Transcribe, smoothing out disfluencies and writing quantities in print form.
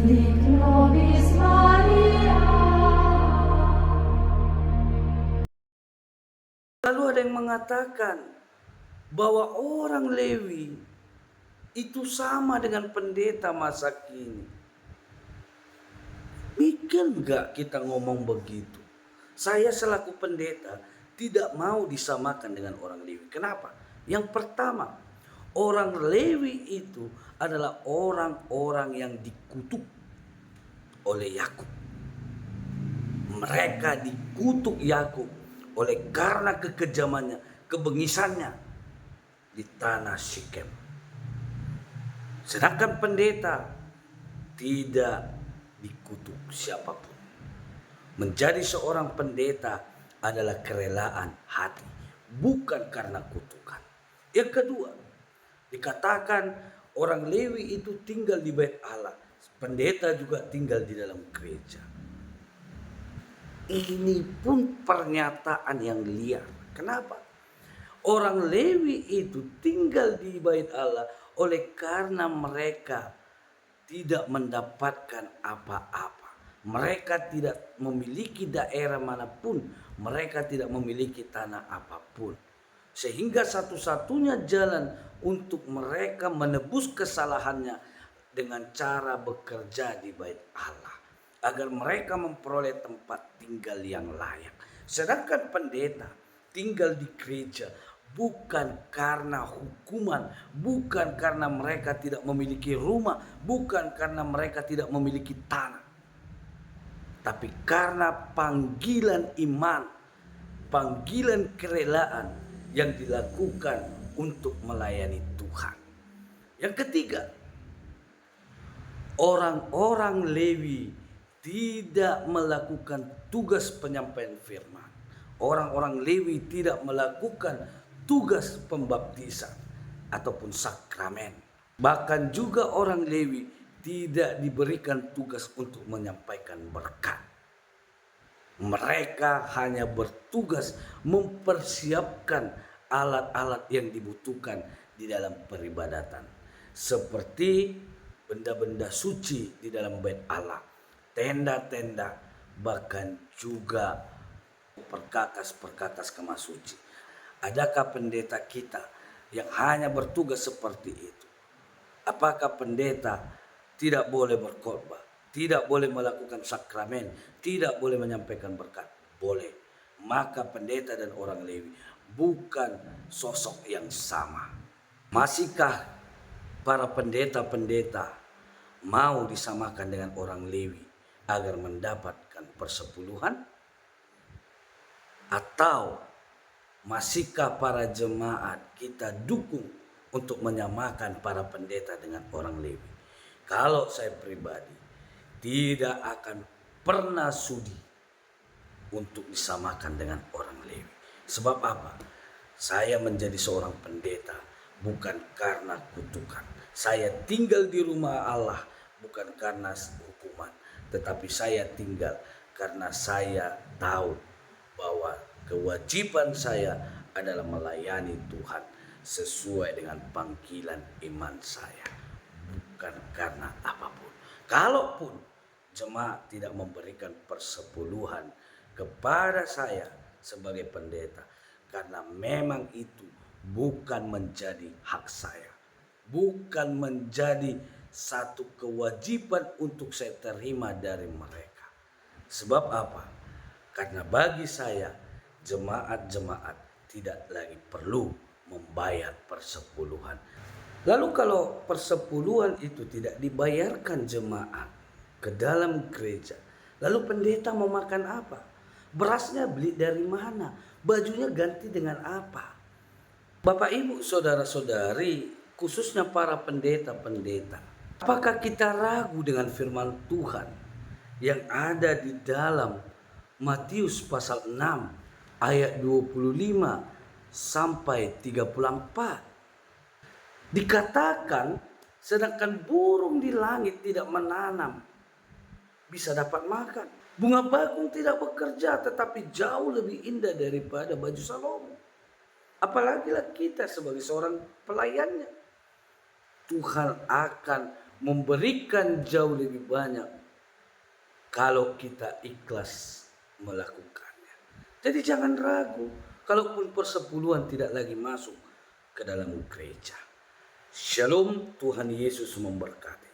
Lieb nobis Maria. Lalu ada yang mengatakan bahwa orang Lewi itu sama dengan pendeta masa kini. Mikir nggak kita ngomong begitu? Saya selaku pendeta tidak mau disamakan dengan orang Lewi. Kenapa? Yang pertama, orang Lewi itu adalah orang-orang yang dikutuk oleh Yakub. Mereka dikutuk Yakub oleh karena kekejamannya, kebengisannya di tanah Sikem. Sedangkan pendeta tidak dikutuk siapapun. Menjadi seorang pendeta adalah kerelaan hati, bukan karena kutukan. Yang kedua, dikatakan orang Lewi itu tinggal di bait Allah. Pendeta juga tinggal di dalam gereja. Ini pun pernyataan yang liar. Kenapa? Orang Lewi itu tinggal di bait Allah oleh karena mereka tidak mendapatkan apa-apa. Mereka tidak memiliki daerah manapun. Mereka tidak memiliki tanah apapun. Sehingga satu-satunya jalan untuk mereka menebus kesalahannya dengan cara bekerja di bait Allah, agar mereka memperoleh tempat tinggal yang layak. Sedangkan pendeta tinggal di gereja bukan karena hukuman, bukan karena mereka tidak memiliki rumah, bukan karena mereka tidak memiliki tanah, tapi karena panggilan iman, panggilan kerelaan yang dilakukan untuk melayani Tuhan. Yang ketiga, orang-orang Lewi tidak melakukan tugas penyampaian firman. Orang-orang Lewi tidak melakukan tugas pembaptisan ataupun sakramen. Bahkan juga orang Lewi tidak diberikan tugas untuk menyampaikan berkat. Mereka hanya bertugas mempersiapkan alat-alat yang dibutuhkan di dalam peribadatan. Seperti benda-benda suci di dalam bait Allah, tenda-tenda, bahkan juga perkakas-perkakas kemah suci. Adakah pendeta kita yang hanya bertugas seperti itu? Apakah pendeta tidak boleh berkhotbah, tidak boleh melakukan sakramen, tidak boleh menyampaikan berkat? Boleh. Maka pendeta dan orang Lewi bukan sosok yang sama. Masihkah para pendeta-pendeta mau disamakan dengan orang Lewi agar mendapatkan persepuluhan? Atau masihkah para jemaat kita dukung untuk menyamakan para pendeta dengan orang Lewi? Kalau saya pribadi tidak akan pernah sudi untuk disamakan dengan orang Lewi. Sebab apa? Saya menjadi seorang pendeta bukan karena kutukan. Saya tinggal di rumah Allah bukan karena hukuman, tetapi saya tinggal karena saya tahu bahwa kewajiban saya adalah melayani Tuhan sesuai dengan panggilan iman saya, bukan karena apapun. Kalaupun jemaat tidak memberikan persepuluhan kepada saya sebagai pendeta, karena memang itu bukan menjadi hak saya, bukan menjadi satu kewajiban untuk saya terima dari mereka. Sebab apa? Karena bagi saya jemaat-jemaat tidak lagi perlu membayar persepuluhan. Lalu kalau persepuluhan itu tidak dibayarkan jemaat ke dalam gereja, lalu pendeta mau makan apa? Berasnya beli dari mana? Bajunya ganti dengan apa? Bapak Ibu saudara-saudari, khususnya para pendeta-pendeta, apakah kita ragu dengan firman Tuhan yang ada di dalam Matius pasal 6 ayat 25 sampai 34? Dikatakan, sedangkan burung di langit tidak menanam, bisa dapat makan. Bunga bakung tidak bekerja, tetapi jauh lebih indah daripada baju Salomo. Apalagilah kita sebagai seorang pelayannya. Tuhan akan memberikan jauh lebih banyak kalau kita ikhlas melakukannya. Jadi jangan ragu, kalaupun persepuluhan tidak lagi masuk ke dalam gereja. Shalom, Tuhan Yesus memberkati.